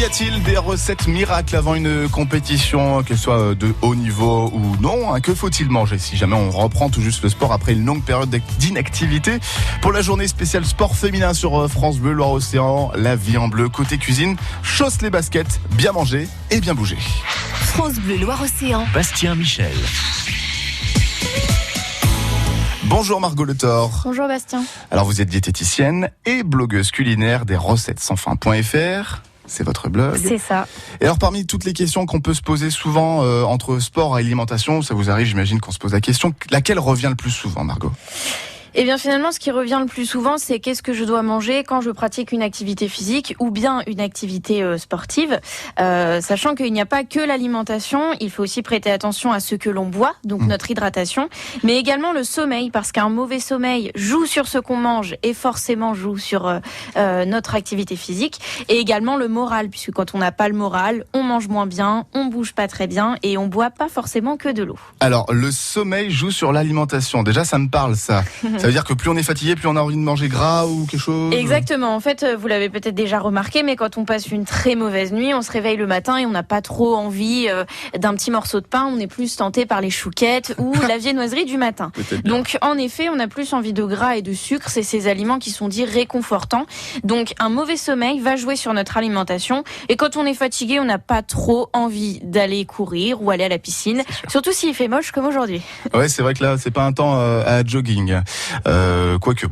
Y a-t-il des recettes miracles avant une compétition, qu'elle soit de haut niveau ou non? Que faut-il manger si jamais on reprend tout juste le sport après une longue période d'inactivité? Pour la journée spéciale sport féminin sur France Bleu Loire-Océan, la vie en bleu côté cuisine, chausse les baskets, bien manger et bien bouger. France Bleu Loire-Océan. Bastien Michel. Bonjour Margot Le Thor. Bonjour Bastien. Alors vous êtes diététicienne et blogueuse culinaire des recettes sans fin.fr. C'est votre blog. C'est ça. Et alors parmi toutes les questions qu'on peut se poser souvent entre sport et alimentation, ça vous arrive, j'imagine qu'on se pose la question, laquelle revient le plus souvent, Margot? Eh bien finalement, ce qui revient le plus souvent, c'est qu'est-ce que je dois manger quand je pratique une activité physique ou bien une activité sportive. Sachant qu'il n'y a pas que l'alimentation, il faut aussi prêter attention à ce que l'on boit, donc notre hydratation, mais également le sommeil, parce qu'un mauvais sommeil joue sur ce qu'on mange et forcément joue sur notre activité physique, et également le moral, puisque quand on n'a pas le moral, on mange moins bien, on bouge pas très bien et on boit pas forcément que de l'eau. Alors le sommeil joue sur l'alimentation. Déjà ça me parle ça. Ça veut dire que plus on est fatigué, plus on a envie de manger gras ou quelque chose? Exactement. En fait, vous l'avez peut-être déjà remarqué, mais quand on passe une très mauvaise nuit, on se réveille le matin et on n'a pas trop envie d'un petit morceau de pain. On est plus tenté par les chouquettes ou la viennoiserie du matin. Donc, en effet, on a plus envie de gras et de sucre. C'est ces aliments qui sont dits réconfortants. Donc, un mauvais sommeil va jouer sur notre alimentation. Et quand on est fatigué, on n'a pas trop envie d'aller courir ou aller à la piscine. Surtout s'il fait moche comme aujourd'hui. Ouais, c'est vrai que là, c'est pas un temps à jogging. Quoique,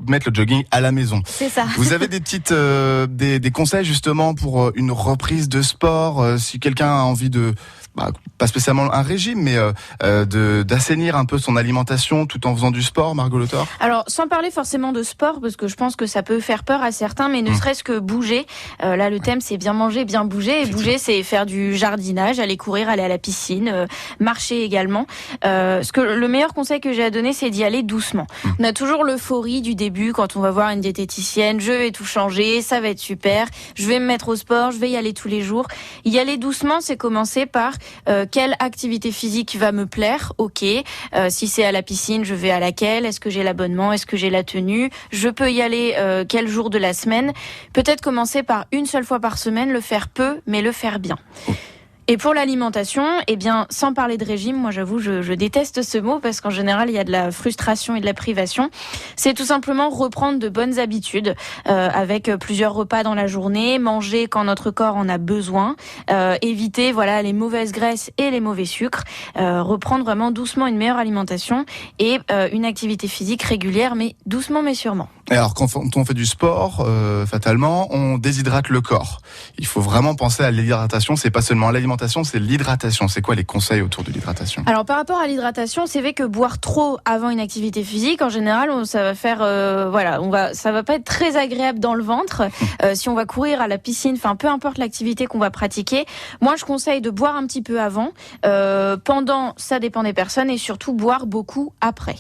mettre le jogging à la maison. C'est ça. Vous avez des petites, des conseils justement pour une reprise de sport, si quelqu'un a envie de, pas spécialement un régime, mais d'assainir un peu son alimentation tout en faisant du sport, Margot Le Thor? Alors, sans parler forcément de sport, parce que je pense que ça peut faire peur à certains, mais ne serait-ce que bouger. Là, le thème, c'est bien manger, bien bouger. Et bouger, c'est faire du jardinage, aller courir, aller à la piscine, marcher également. Le meilleur conseil que j'ai à donner, c'est d'y aller doucement. On a toujours l'euphorie du début quand on va voir une diététicienne. Je vais tout changer, ça va être super. Je vais me mettre au sport, je vais y aller tous les jours. Y aller doucement, c'est commencer par quelle activité physique va me plaire. Ok. Si c'est à la piscine, je vais à laquelle? Est-ce que j'ai l'abonnement? Est-ce que j'ai la tenue? Je peux y aller quel jour de la semaine? Peut-être commencer par une seule fois par semaine, le faire peu, mais le faire bien. Et pour l'alimentation, eh bien, sans parler de régime, moi j'avoue, je déteste ce mot parce qu'en général, il y a de la frustration et de la privation. C'est tout simplement reprendre de bonnes habitudes avec plusieurs repas dans la journée, manger quand notre corps en a besoin, éviter les mauvaises graisses et les mauvais sucres, reprendre vraiment doucement une meilleure alimentation et une activité physique régulière, mais doucement mais sûrement. Et alors, quand on fait du sport, fatalement, on déshydrate le corps. Il faut vraiment penser à l'hydratation. C'est pas seulement l'alimentation, c'est l'hydratation. C'est quoi les conseils autour de l'hydratation? Alors, par rapport à l'hydratation, c'est vrai que boire trop avant une activité physique, en général, ça va faire, ça va pas être très agréable dans le ventre. Si on va courir à la piscine, peu importe l'activité qu'on va pratiquer, moi, je conseille de boire un petit peu avant. Pendant, ça dépend des personnes, et surtout boire beaucoup après.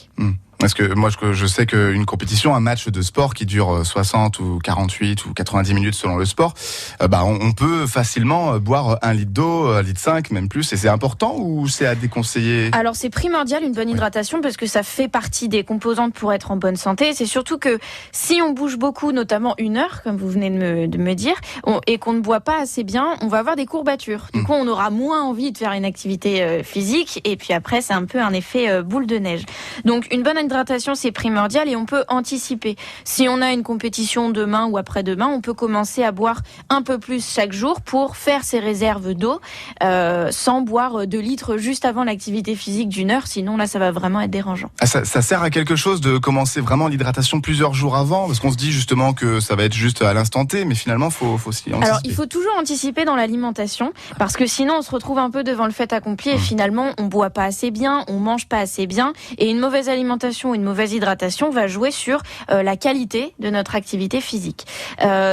Parce que moi, je sais qu'une compétition, un match de sport qui dure 60 ou 48 ou 90 minutes selon le sport, on peut facilement boire 1 litre d'eau, 1,5 litre, même plus. Et c'est important ou c'est à déconseiller? Alors, c'est primordial, une bonne hydratation, parce que ça fait partie des composantes pour être en bonne santé. C'est surtout que si on bouge beaucoup, notamment 1 heure, comme vous venez de me dire, et qu'on ne boit pas assez bien, on va avoir des courbatures. Du coup, on aura moins envie de faire une activité physique. Et puis après, c'est un peu un effet boule de neige. Donc, une bonne hydratation, c'est primordial et on peut anticiper. Si on a une compétition demain ou après-demain, on peut commencer à boire un peu plus chaque jour pour faire ses réserves d'eau, sans boire 2 litres juste avant l'activité physique d'1 heure. Sinon, là, ça va vraiment être dérangeant. Ça sert à quelque chose de commencer vraiment l'hydratation plusieurs jours avant? Parce qu'on se dit justement que ça va être juste à l'instant T, mais finalement, faut s'y anticiper. Alors, il faut toujours anticiper dans l'alimentation, parce que sinon, on se retrouve un peu devant le fait accompli et finalement, on boit pas assez bien, on mange pas assez bien, et une mauvaise alimentation, une mauvaise hydratation va jouer sur la qualité de notre activité physique.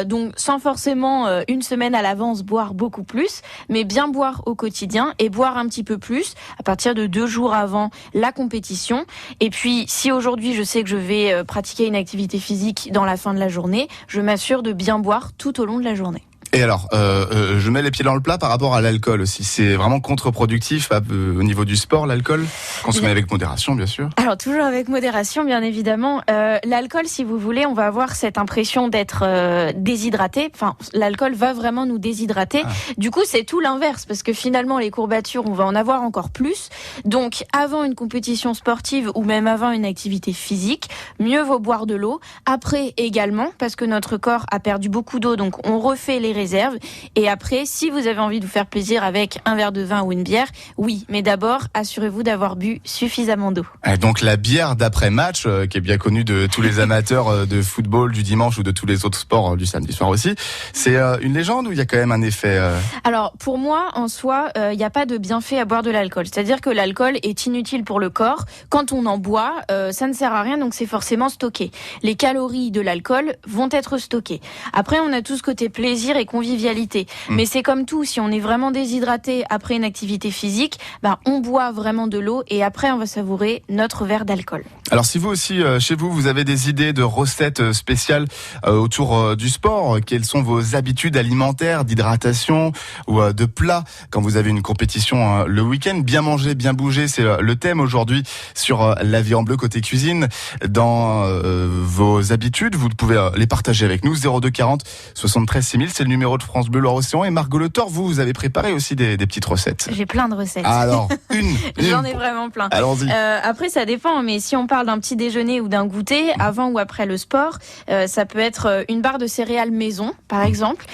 Donc sans forcément une semaine à l'avance boire beaucoup plus, mais bien boire au quotidien et boire un petit peu plus à partir de 2 jours avant la compétition. Et puis si aujourd'hui je sais que je vais pratiquer une activité physique dans la fin de la journée, je m'assure de bien boire tout au long de la journée. Et alors, je mets les pieds dans le plat par rapport à l'alcool aussi. C'est vraiment contre-productif au niveau du sport, l'alcool. Consommé avec modération, bien sûr. Alors, toujours avec modération, bien évidemment. L'alcool, si vous voulez, on va avoir cette impression d'être déshydraté. Enfin, l'alcool va vraiment nous déshydrater. Du coup, c'est tout l'inverse, parce que finalement, les courbatures, on va en avoir encore plus. Donc, avant une compétition sportive ou même avant une activité physique, mieux vaut boire de l'eau. Après, également, parce que notre corps a perdu beaucoup d'eau, donc on refait les réserves. Et après, si vous avez envie de vous faire plaisir avec un verre de vin ou une bière, oui. Mais d'abord, assurez-vous d'avoir bu suffisamment d'eau. Et donc, la bière d'après-match, qui est bien connue de tous les amateurs de football du dimanche ou de tous les autres sports du samedi soir aussi, c'est une légende ou il y a quand même un effet Alors, pour moi, en soi, il n'y a pas de bienfait à boire de l'alcool. C'est-à-dire que l'alcool est inutile pour le corps. Quand on en boit, ça ne sert à rien, donc c'est forcément stocké. Les calories de l'alcool vont être stockées. Après, on a tout ce côté plaisir et convivialité. Mais c'est comme tout, si on est vraiment déshydraté après une activité physique, on boit vraiment de l'eau et après, on va savourer notre verre d'alcool. Alors, si vous aussi, chez vous, vous avez des idées de recettes spéciales autour du sport, quelles sont vos habitudes alimentaires, d'hydratation ou de plats quand vous avez une compétition le week-end? Bien manger, bien bouger, c'est le thème aujourd'hui sur La Vie en Bleu côté cuisine. Dans vos habitudes, vous pouvez les partager avec nous. 02 40 73 6000, c'est le numéro de France Bleu Loire-Océan. Et Margot Le Thor, vous avez préparé aussi des petites recettes. J'ai plein de recettes. Alors, une. J'en ai vraiment plein. Allons-y. Après, ça dépend, mais si on parle d'un petit déjeuner ou d'un goûter, avant ou après le sport, ça peut être une barre de céréales maison, par exemple,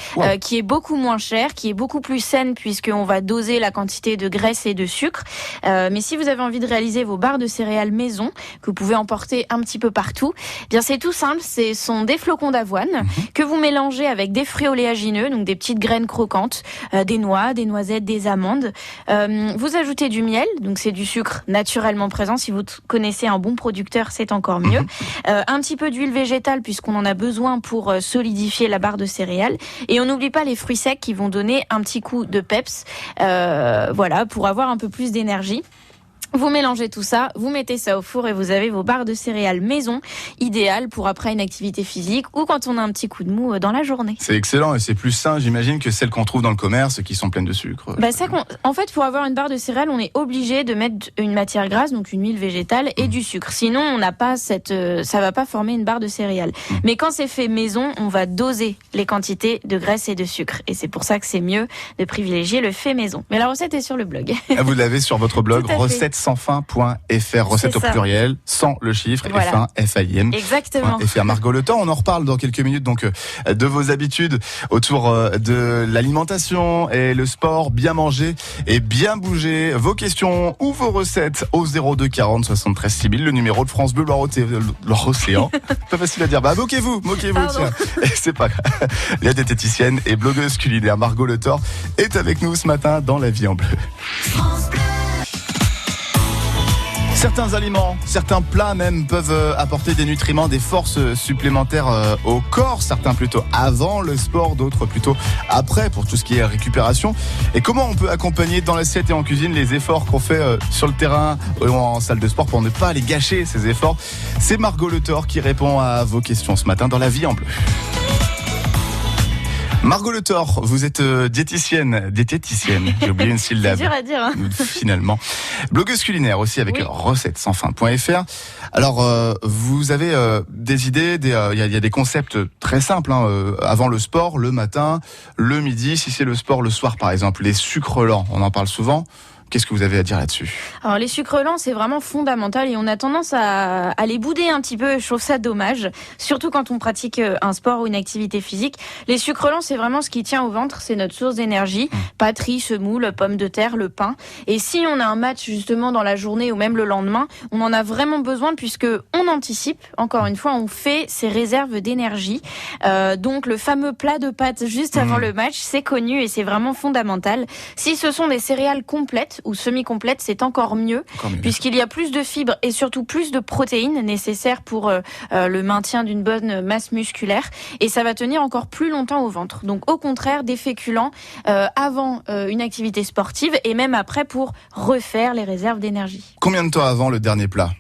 qui est beaucoup moins chère, qui est beaucoup plus saine puisqu'on va doser la quantité de graisse et de sucre. Mais si vous avez envie de réaliser vos barres de céréales maison, que vous pouvez emporter un petit peu partout, bien c'est tout simple, ce sont des flocons d'avoine que vous mélangez avec des fruits oléagineux, donc des petites graines croquantes, des noix, des noisettes, des amandes. Vous ajoutez du miel, donc c'est du sucre naturellement présent. Si vous connaissez un bon producteur, c'est encore mieux. Un petit peu d'huile végétale puisqu'on en a besoin pour solidifier la barre de céréales. Et on n'oublie pas les fruits secs qui vont donner un petit coup de peps, pour avoir un peu plus d'énergie. Vous mélangez tout ça, vous mettez ça au four et vous avez vos barres de céréales maison, idéales pour après une activité physique ou quand on a un petit coup de mou dans la journée. C'est excellent et c'est plus sain, j'imagine, que celles qu'on trouve dans le commerce qui sont pleines de sucre. En fait, pour avoir une barre de céréales, on est obligé de mettre une matière grasse, donc une huile végétale et du sucre. Sinon, on n'a pas ça va pas former une barre de céréales. Mais quand c'est fait maison, on va doser les quantités de graisse et de sucre. Et c'est pour ça que c'est mieux de privilégier le fait maison. Mais la recette est sur le blog. Vous l'avez sur votre blog, recettes-sans-fin.fr, recettes au pluriel, sans le chiffre, et fin, F-A-I-N. Exactement. FR. Margot Le Thor, on en reparle dans quelques minutes donc de vos habitudes autour de l'alimentation et le sport, bien manger et bien bouger. Vos questions ou vos recettes au 02 40 73 6000, le numéro de France Bleu Loire-Océan. Pas facile à dire. Moquez-vous, tiens. Et c'est pas grave. La diététicienne et blogueuse culinaire Margot Le Thor est avec nous ce matin dans La Vie en Bleu. Certains aliments, certains plats même peuvent apporter des nutriments, des forces supplémentaires au corps. Certains plutôt avant le sport, d'autres plutôt après pour tout ce qui est récupération. Et comment on peut accompagner dans l'assiette et en cuisine les efforts qu'on fait sur le terrain ou en salle de sport pour ne pas les gâcher, ces efforts? C'est Margot Le Thor qui répond à vos questions ce matin dans La Vie en Bleu. Margot Le Thor, vous êtes diététicienne, j'ai oublié une syllabe. C'est dur à dire, hein. Finalement. Blogueuse culinaire aussi avec recettes-sans-fin.fr. Alors, vous avez des idées, il y a des concepts très simples, avant le sport, le matin, le midi, si c'est le sport, le soir par exemple, les sucres lents, on en parle souvent. Qu'est-ce que vous avez à dire là-dessus? Alors les sucres lents, c'est vraiment fondamental et on a tendance à les bouder un petit peu. Je trouve ça dommage, surtout quand on pratique un sport ou une activité physique. Les sucres lents, c'est vraiment ce qui tient au ventre, c'est notre source d'énergie. Pâtes, riz, semoule, pommes de terre, le pain. Et si on a un match justement dans la journée ou même le lendemain, on en a vraiment besoin puisque on anticipe. Encore une fois, on fait ses réserves d'énergie. Donc le fameux plat de pâtes juste avant le match, c'est connu et c'est vraiment fondamental. Si ce sont des céréales complètes ou semi-complète, c'est encore mieux, puisqu'il y a plus de fibres et surtout plus de protéines nécessaires pour le maintien d'une bonne masse musculaire et ça va tenir encore plus longtemps au ventre. Donc au contraire, des féculents avant une activité sportive et même après pour refaire les réserves d'énergie. Combien de temps avant le dernier plat ?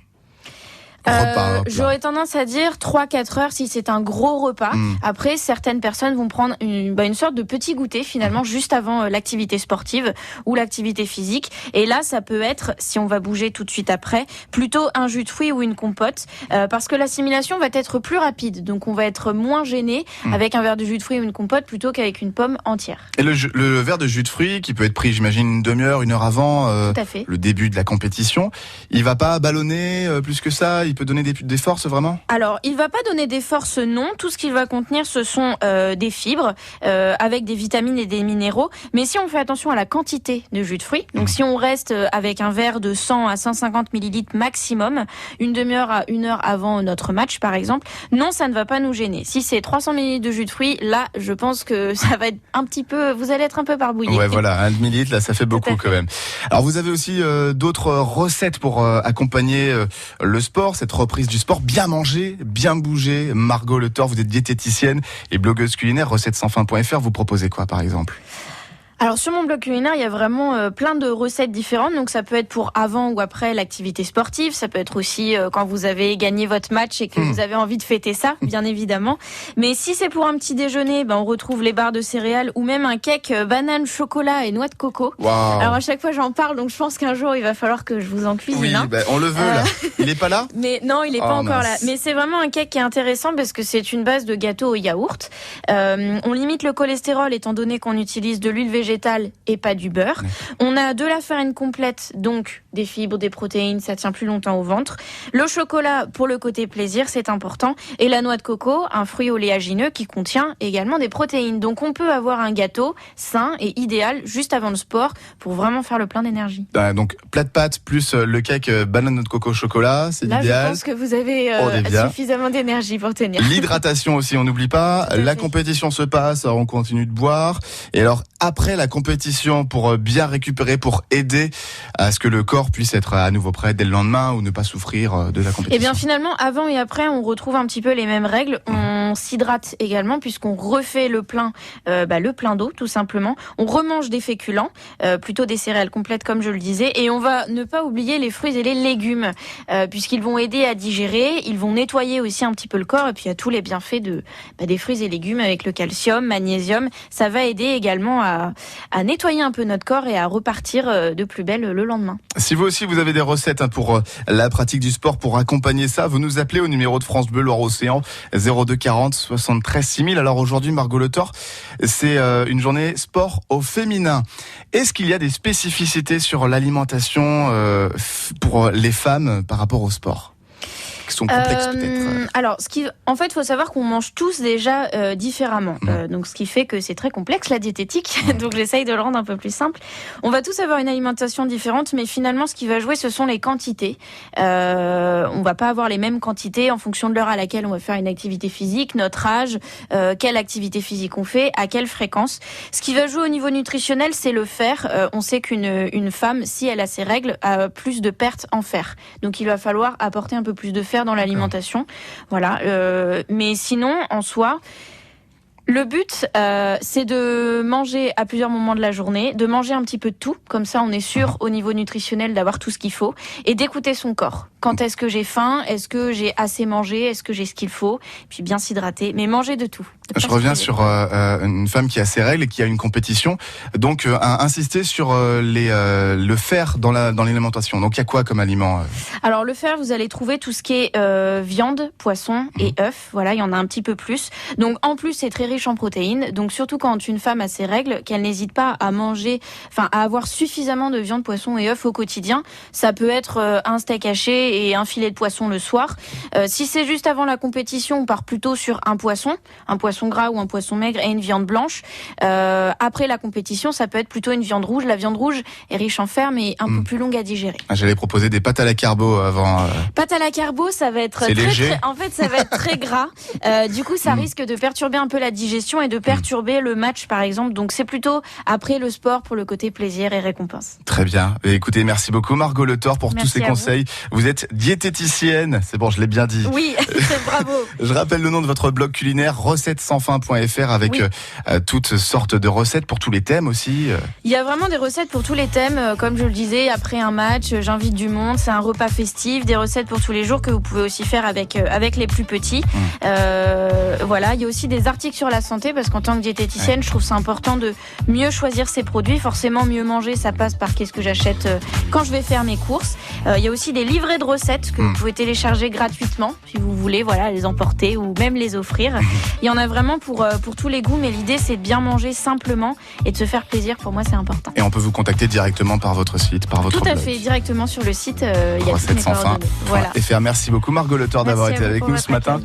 repas. J'aurais tendance à dire 3-4 heures si c'est un gros repas. Après, certaines personnes vont prendre une sorte de petit goûter finalement juste avant l'activité sportive ou l'activité physique. Et là, ça peut être, si on va bouger tout de suite après, plutôt un jus de fruits ou une compote parce que l'assimilation va être plus rapide. Donc on va être moins gêné avec un verre de jus de fruits ou une compote plutôt qu'avec une pomme entière. Et le verre de jus de fruits qui peut être pris, j'imagine, une demi-heure, une heure avant tout à fait. Le début de la compétition, il va pas ballonner plus que ça, il peut donner des forces vraiment? Alors, il va pas donner des forces, non. Tout ce qu'il va contenir, ce sont des fibres avec des vitamines et des minéraux. Mais si on fait attention à la quantité de jus de fruits, donc si on reste avec un verre de 100 à 150 millilitres maximum, une demi-heure à une heure avant notre match, par exemple, non, ça ne va pas nous gêner. Si c'est 300 millilitres de jus de fruits, là, je pense que ça va être un petit peu, vous allez être un peu barbouillé. Ouais, voilà, 1 millilitre, là, ça fait beaucoup quand même. Alors, vous avez aussi d'autres recettes pour accompagner le sport, cette reprise du sport, bien manger, bien bouger. Margot Le Thor, vous êtes diététicienne et blogueuse culinaire, recettes-sans-fin.fr. Vous proposez quoi, par exemple? Alors sur mon blog culinaire, il y a vraiment plein de recettes différentes. Donc ça peut être pour avant ou après l'activité sportive. Ça peut être aussi quand vous avez gagné votre match et que vous avez envie de fêter ça, bien évidemment. Mais si c'est pour un petit déjeuner, on retrouve les barres de céréales ou même un cake banane, chocolat et noix de coco. Wow. Alors à chaque fois j'en parle, donc je pense qu'un jour il va falloir que je vous en cuisine. Oui, on le veut là. Il est pas là? Mais non, il est pas encore là. Mais c'est vraiment un cake qui est intéressant parce que c'est une base de gâteau au yaourt. On limite le cholestérol étant donné qu'on utilise de l'huile végétale et pas du beurre. On a de la farine complète, donc des fibres, des protéines, ça tient plus longtemps au ventre. Le chocolat pour le côté plaisir, c'est important. Et la noix de coco, un fruit oléagineux qui contient également des protéines. Donc on peut avoir un gâteau sain et idéal juste avant le sport pour vraiment faire le plein d'énergie. Donc plat de pâtes plus le cake banane noix de coco chocolat, c'est là, l'idéal. Je pense que vous avez suffisamment d'énergie pour tenir. L'hydratation aussi, on n'oublie pas. La compétition se passe, alors on continue de boire. Et alors après la compétition, pour bien récupérer, pour aider à ce que le corps puisse être à nouveau prêt dès le lendemain ou ne pas souffrir de la compétition? Eh bien finalement, avant et après, on retrouve un petit peu les mêmes règles. On s'hydrate également puisqu'on refait le plein d'eau tout simplement. On remange des féculents, plutôt des céréales complètes comme je le disais, et on va ne pas oublier les fruits et les légumes puisqu'ils vont aider à digérer, ils vont nettoyer aussi un petit peu le corps et puis à tous les bienfaits des fruits et légumes avec le calcium, magnésium. Ça va aider également à nettoyer un peu notre corps et à repartir de plus belle le lendemain. Si vous aussi vous avez des recettes pour la pratique du sport, pour accompagner ça, vous nous appelez au numéro de France Bleu Loire-Océan 02 40 73 6000. Alors aujourd'hui, Margot Le Thor, c'est une journée sport au féminin. Est-ce qu'il y a des spécificités sur l'alimentation pour les femmes par rapport au sport qui sont complexes peut-être? Alors, en fait, il faut savoir qu'on mange tous déjà différemment. Donc, ce qui fait que c'est très complexe la diététique. Donc, j'essaye de le rendre un peu plus simple. On va tous avoir une alimentation différente, mais finalement, ce qui va jouer, ce sont les quantités. On va pas avoir les mêmes quantités en fonction de l'heure à laquelle on va faire une activité physique, notre âge, quelle activité physique on fait, à quelle fréquence. Ce qui va jouer au niveau nutritionnel, c'est le fer. On sait qu'une femme, si elle a ses règles, a plus de pertes en fer. Donc, il va falloir apporter un peu plus de fer dans l'alimentation. Voilà. Mais sinon, en soi, le but, c'est de manger à plusieurs moments de la journée, de manger un petit peu de tout. Comme ça, on est sûr au niveau nutritionnel d'avoir tout ce qu'il faut et d'écouter son corps. Quand est-ce que j'ai faim? Est-ce que j'ai assez mangé? Est-ce que j'ai ce qu'il faut? Puis bien s'hydrater, mais manger de tout. Je reviens sur une femme qui a ses règles et qui a une compétition. Donc, insister sur le fer dans l'alimentation. Donc, il y a quoi comme aliment? Alors, le fer, vous allez trouver tout ce qui est viande, poisson et œufs. Voilà, il y en a un petit peu plus. Donc, en plus, c'est très riche en protéines. Donc, surtout quand une femme a ses règles, qu'elle n'hésite pas à à avoir suffisamment de viande, poisson et œufs au quotidien. Ça peut être un steak haché et un filet de poisson le soir. Si c'est juste avant la compétition, on part plutôt sur un poisson gras ou un poisson maigre et une viande blanche. Après la compétition, ça peut être plutôt une viande rouge. La viande rouge est riche en fer, mais un peu plus longue à digérer. J'allais proposer des pâtes à la carbo avant. Pâtes à la carbo, ça va être en fait, ça va être très gras. Du coup, ça risque de perturber un peu la digestion et de perturber le match, par exemple. Donc, c'est plutôt après le sport pour le côté plaisir et récompense. Très bien. Écoutez, merci beaucoup Margot Le Thor pour tous ces conseils. Vous êtes diététicienne. C'est bon, je l'ai bien dit. Oui, bravo. Je rappelle le nom de votre blog culinaire, recettes sansfin.fr avec toutes sortes de recettes pour tous les thèmes aussi. Il y a vraiment des recettes pour tous les thèmes. Comme je le disais, après un match, j'invite du monde. C'est un repas festif, des recettes pour tous les jours que vous pouvez aussi faire avec les plus petits. Voilà, il y a aussi des articles sur la santé parce qu'en tant que diététicienne, je trouve c'est important de mieux choisir ses produits. Forcément, mieux manger, ça passe par qu'est-ce que j'achète quand je vais faire mes courses. Il y a aussi des livrets de recettes que vous pouvez télécharger gratuitement si vous voulez, voilà, les emporter ou même les offrir. Il y en a vraiment pour tous les goûts, mais l'idée c'est de bien manger simplement et de se faire plaisir. Pour moi, c'est important. Et on peut vous contacter directement par votre site, par votre blog. Tout à fait, directement sur le site. Il y a toutes mes coordonnées. Voilà. Merci beaucoup Margot Le Thor d'avoir été avec nous ce matin.